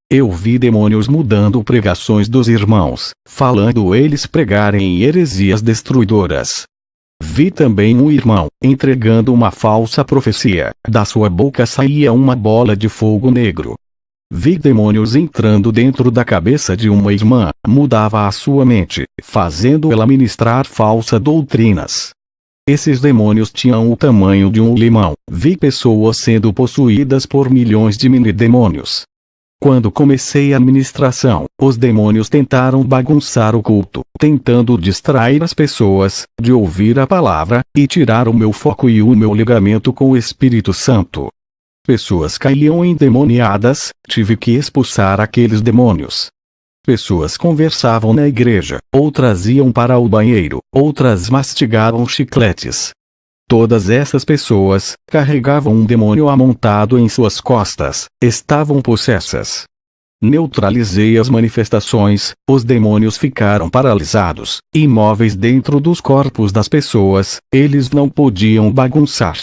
Eu vi demônios mudando pregações dos irmãos, falando eles pregarem heresias destruidoras. Vi também um irmão entregando uma falsa profecia. Da sua boca saía uma bola de fogo negro. Vi demônios entrando dentro da cabeça de uma irmã, mudava a sua mente, fazendo ela ministrar falsas doutrinas. Esses demônios tinham o tamanho de um limão. Vi pessoas sendo possuídas por milhões de mini-demônios. Quando comecei a ministração, os demônios tentaram bagunçar o culto, tentando distrair as pessoas de ouvir a palavra, e tirar o meu foco e o meu ligamento com o Espírito Santo. Pessoas caíam endemoniadas, tive que expulsar aqueles demônios. Pessoas conversavam na igreja, outras iam para o banheiro, outras mastigavam chicletes. Todas essas pessoas carregavam um demônio amontado em suas costas, estavam possessas. Neutralizei as manifestações, os demônios ficaram paralisados, imóveis dentro dos corpos das pessoas, eles não podiam bagunçar.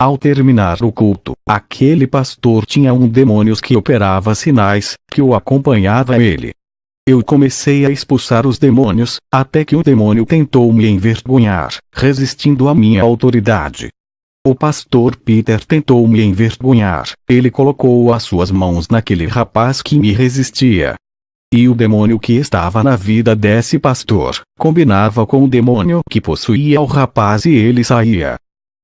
Ao terminar o culto, aquele pastor tinha um demônio que operava sinais, que o acompanhava ele. Eu comecei a expulsar os demônios, até que o demônio tentou me envergonhar, resistindo à minha autoridade. O pastor Peter tentou me envergonhar, ele colocou as suas mãos naquele rapaz que me resistia. E o demônio que estava na vida desse pastor, combinava com o demônio que possuía o rapaz e ele saía.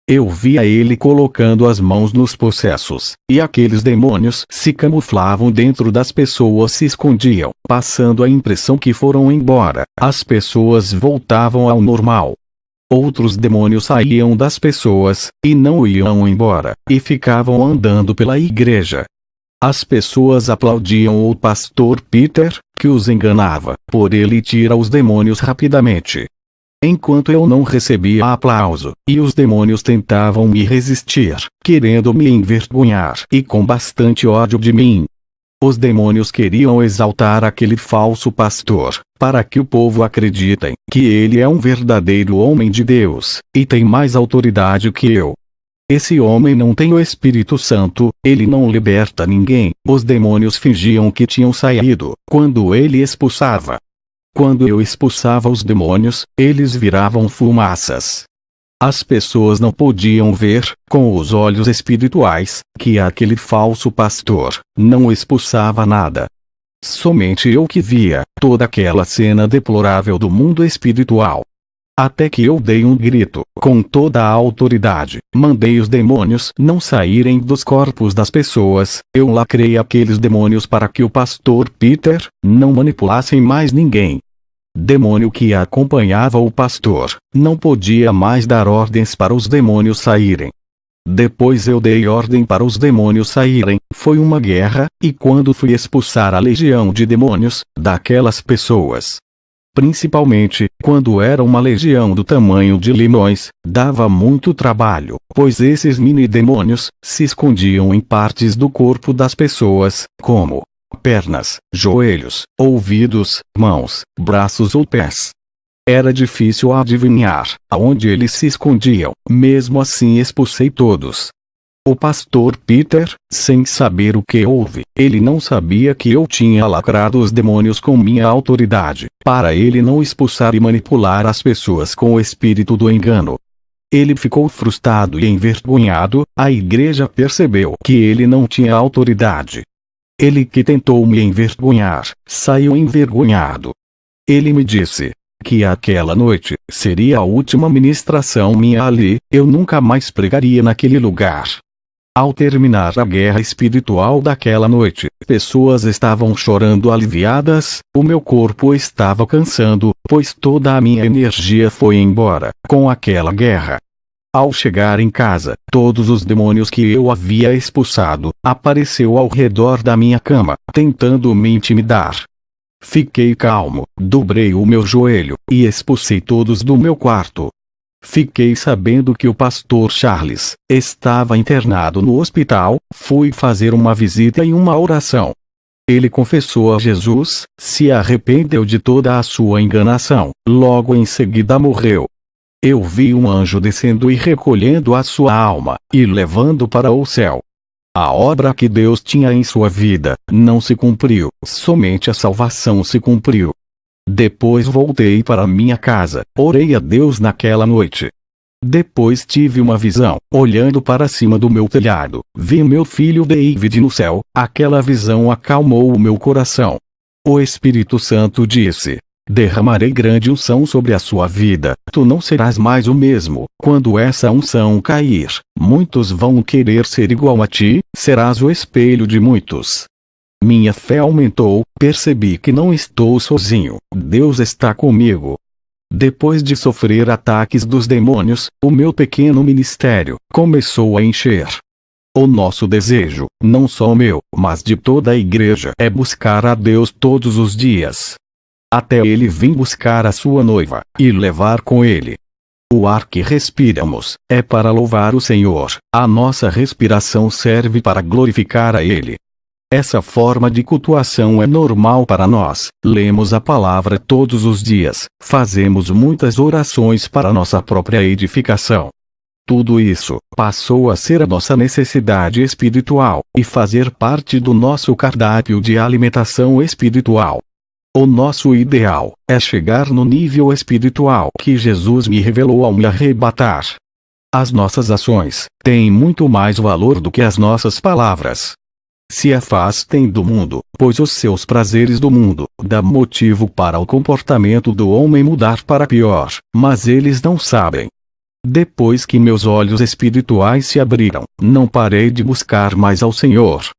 Eu via ele colocando as mãos nos possessos, e aqueles demônios se camuflavam dentro das pessoas, se escondiam, passando a impressão que foram embora. As pessoas voltavam ao normal. Outros demônios saíam das pessoas, e não iam embora, e ficavam andando pela igreja. As pessoas aplaudiam o pastor Peter, que os enganava, por ele tira os demônios rapidamente. Enquanto eu não recebia aplauso, e os demônios tentavam me resistir, querendo me envergonhar e com bastante ódio de mim. Os demônios queriam exaltar aquele falso pastor, para que o povo acreditem que ele é um verdadeiro homem de Deus, e tem mais autoridade que eu. Esse homem não tem o Espírito Santo, ele não liberta ninguém. Os demônios fingiam que tinham saído, quando ele expulsava. Quando eu expulsava os demônios, eles viravam fumaças. As pessoas não podiam ver, com os olhos espirituais, que aquele falso pastor não expulsava nada. Somente eu que via toda aquela cena deplorável do mundo espiritual. Até que eu dei um grito, com toda a autoridade, mandei os demônios não saírem dos corpos das pessoas, eu lacrei aqueles demônios para que o pastor Peter não manipulasse mais ninguém. Demônio que acompanhava o pastor, não podia mais dar ordens para os demônios saírem. Depois eu dei ordem para os demônios saírem, foi uma guerra, e quando fui expulsar a legião de demônios, daquelas pessoas, principalmente, quando era uma legião do tamanho de limões, dava muito trabalho, pois esses mini-demônios se escondiam em partes do corpo das pessoas, como pernas, joelhos, ouvidos, mãos, braços ou pés. Era difícil adivinhar aonde eles se escondiam, mesmo assim expulsei todos. O pastor Peter, sem saber o que houve, ele não sabia que eu tinha lacrado os demônios com minha autoridade, para ele não expulsar e manipular as pessoas com o espírito do engano. Ele ficou frustrado e envergonhado, a igreja percebeu que ele não tinha autoridade. Ele que tentou me envergonhar, saiu envergonhado. Ele me disse que aquela noite seria a última ministração minha ali, eu nunca mais pregaria naquele lugar. Ao terminar a guerra espiritual daquela noite, pessoas estavam chorando aliviadas, o meu corpo estava cansando, pois toda a minha energia foi embora com aquela guerra. Ao chegar em casa, todos os demônios que eu havia expulsado apareceu ao redor da minha cama, tentando me intimidar. Fiquei calmo, dobrei o meu joelho e expulsei todos do meu quarto. Fiquei sabendo que o pastor Charles estava internado no hospital, fui fazer uma visita e uma oração. Ele confessou a Jesus, se arrependeu de toda a sua enganação, logo em seguida morreu. Eu vi um anjo descendo e recolhendo a sua alma, e levando para o céu. A obra que Deus tinha em sua vida não se cumpriu, somente a salvação se cumpriu. Depois voltei para minha casa, orei a Deus naquela noite. Depois tive uma visão, olhando para cima do meu telhado, vi meu filho David no céu, aquela visão acalmou o meu coração. O Espírito Santo disse: derramarei grande unção sobre a sua vida, tu não serás mais o mesmo, quando essa unção cair, muitos vão querer ser igual a ti, serás o espelho de muitos. Minha fé aumentou, percebi que não estou sozinho, Deus está comigo. Depois de sofrer ataques dos demônios, o meu pequeno ministério começou a encher. O nosso desejo, não só meu, mas de toda a igreja, é buscar a Deus todos os dias. Até Ele vir buscar a sua noiva, e levar com Ele. O ar que respiramos, é para louvar o Senhor, a nossa respiração serve para glorificar a Ele. Essa forma de cultuação é normal para nós, lemos a palavra todos os dias, fazemos muitas orações para nossa própria edificação. Tudo isso passou a ser a nossa necessidade espiritual, e fazer parte do nosso cardápio de alimentação espiritual. O nosso ideal é chegar no nível espiritual que Jesus me revelou ao me arrebatar. As nossas ações têm muito mais valor do que as nossas palavras. Se afastem do mundo, pois os seus prazeres do mundo dão motivo para o comportamento do homem mudar para pior, mas eles não sabem. Depois que meus olhos espirituais se abriram, não parei de buscar mais ao Senhor.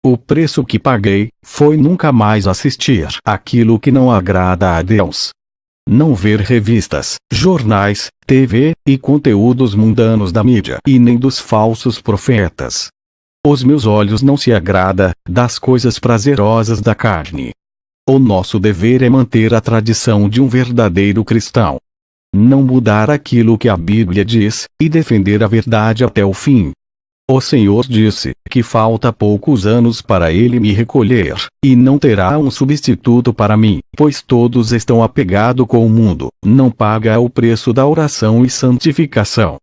O preço que paguei foi nunca mais assistir aquilo que não agrada a Deus. Não ver revistas, jornais, TV e conteúdos mundanos da mídia e nem dos falsos profetas. Os meus olhos não se agrada das coisas prazerosas da carne. O nosso dever é manter a tradição de um verdadeiro cristão. Não mudar aquilo que a Bíblia diz, e defender a verdade até o fim. O Senhor disse que falta poucos anos para Ele me recolher, e não terá um substituto para mim, pois todos estão apegados com o mundo, não paga o preço da oração e santificação.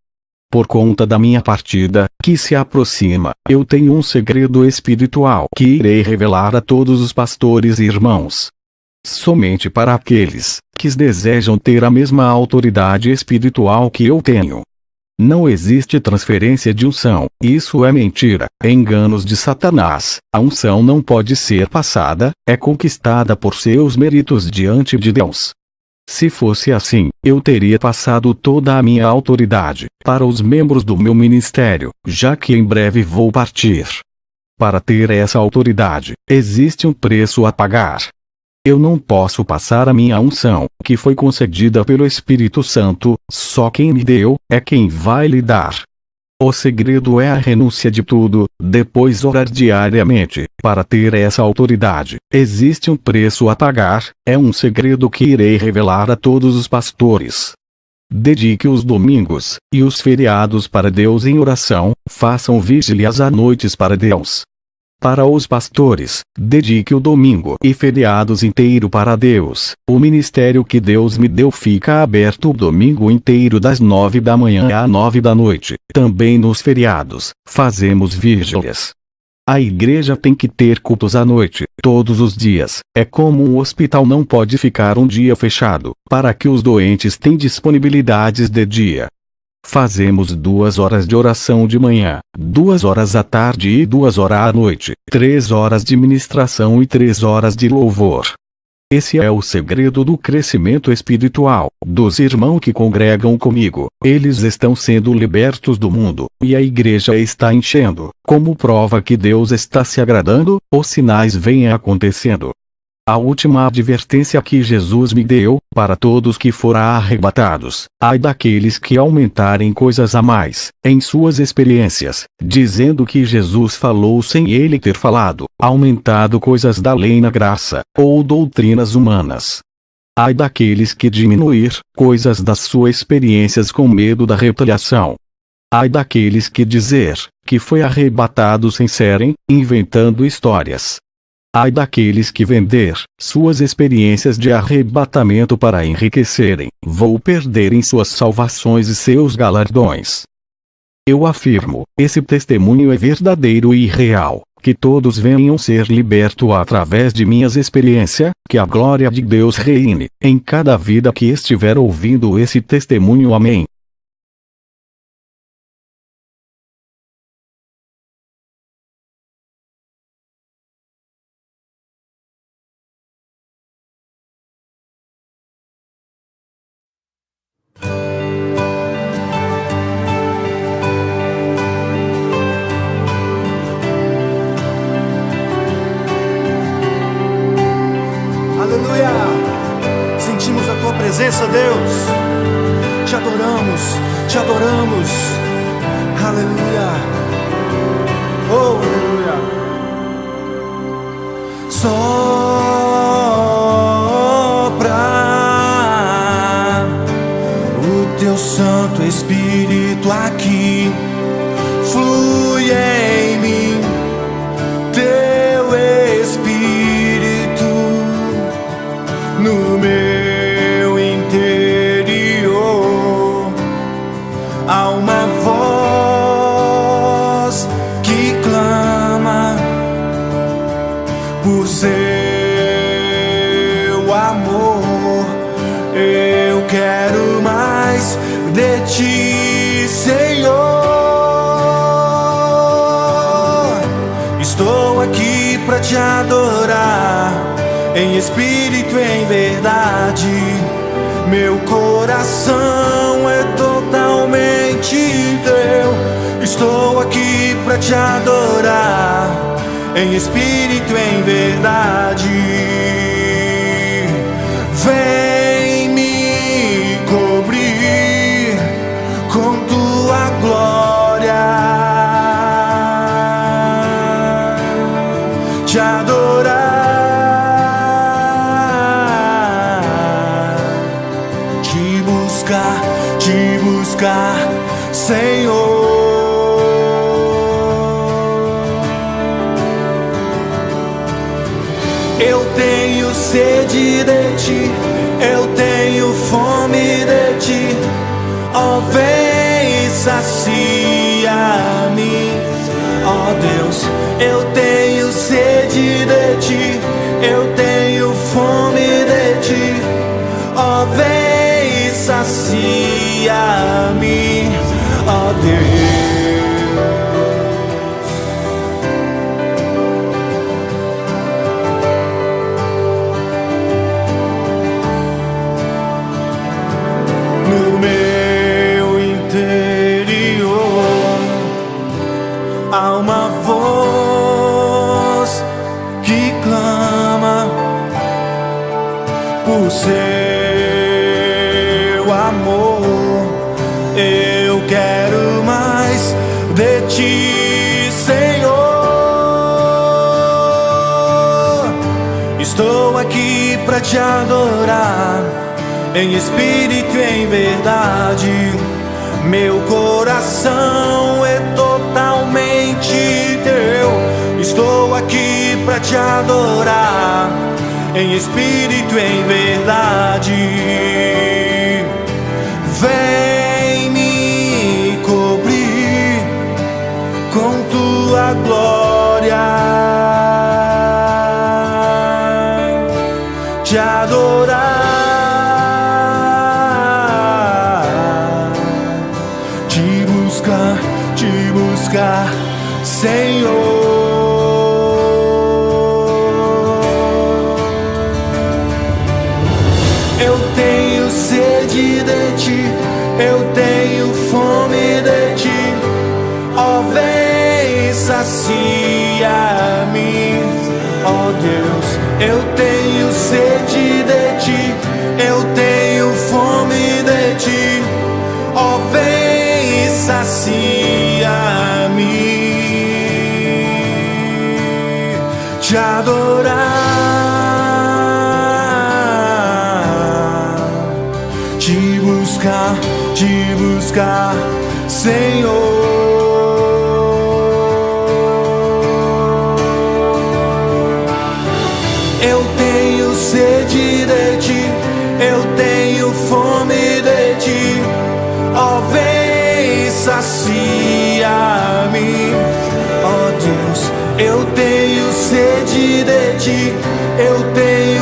Por conta da minha partida, que se aproxima, eu tenho um segredo espiritual que irei revelar a todos os pastores e irmãos. Somente para aqueles que desejam ter a mesma autoridade espiritual que eu tenho. Não existe transferência de unção, isso é mentira, enganos de Satanás. A unção não pode ser passada, é conquistada por seus méritos diante de Deus. Se fosse assim, eu teria passado toda a minha autoridade para os membros do meu ministério, já que em breve vou partir. Para ter essa autoridade, existe um preço a pagar. Eu não posso passar a minha unção, que foi concedida pelo Espírito Santo, só quem me deu, é quem vai lhe dar. O segredo é a renúncia de tudo, depois orar diariamente, para ter essa autoridade. Existe um preço a pagar, é um segredo que irei revelar a todos os pastores. Dedique os domingos e os feriados para Deus em oração, façam vigílias à noites para Deus. Para os pastores, dedique o domingo e feriados inteiro para Deus. O ministério que Deus me deu fica aberto o domingo inteiro das 9 da manhã às 9 da noite. Também nos feriados, fazemos vigílias. A igreja tem que ter cultos à noite, todos os dias. É como um hospital não pode ficar um dia fechado, para que os doentes tenham disponibilidades de dia. Fazemos 2 horas de oração de manhã, 2 horas à tarde e 2 horas à noite, 3 horas de ministração e 3 horas de louvor. Esse é o segredo do crescimento espiritual dos irmãos que congregam comigo. Eles estão sendo libertos do mundo, e a igreja está enchendo. Como prova que Deus está se agradando, os sinais vêm acontecendo. A última advertência que Jesus me deu, para todos que forem arrebatados, ai daqueles que aumentarem coisas a mais, em suas experiências, dizendo que Jesus falou sem ele ter falado, aumentado coisas da lei na graça, ou doutrinas humanas. Ai daqueles que diminuir coisas das suas experiências com medo da retaliação. Ai daqueles que dizer que foi arrebatado sem serem, inventando histórias. Ai daqueles que vender suas experiências de arrebatamento para enriquecerem, vou perderem suas salvações e seus galardões. Eu afirmo, esse testemunho é verdadeiro e real, que todos venham ser libertos através de minhas experiências, que a glória de Deus reine em cada vida que estiver ouvindo esse testemunho. Amém. Aleluia! Sentimos a Tua presença, Deus. Te adoramos, te adoramos. Aleluia! Oh, aleluia! Sopra o Teu Santo Espírito aqui, flui em mim, Teu Espírito no meu interior. Há uma voz que clama por seu amor. Eu quero mais de Ti, Senhor. Estou aqui para Te adorar, em espírito e em verdade. Meu coração é totalmente Teu. Estou aqui para Te adorar, em espírito e em verdade. Vem me cobrir com Tua glória, Te adorar, Te buscar, Senhor. Eu tenho sede de Ti, eu tenho fome de Ti. Ó, vem e sacia-me. Ó Deus, eu tenho sede de Ti, eu tenho fome de Ti. Ó, vem e sacia-me. Ó Deus. No meu interior há uma voz que clama por seu amor. Eu quero mais de ti, Senhor. Estou aqui pra te adorar, em espírito e em verdade. Meu coração é totalmente teu. Estou aqui pra te adorar, em espírito e em verdade. Vem me cobrir com tua glória, te adorar, te buscar, Senhor. Eu tenho sede de ti, eu tenho fome de ti. Ó, vem sacia-me, ó Deus. Eu tenho sede de ti, eu tenho fome de ti. Ó, vem sacia-me, te adorar, te buscar, Senhor. Eu tenho sede de ti, eu tenho fome de ti. Ó, vem sacia-me, ó Deus. Eu tenho sede de ti, eu tenho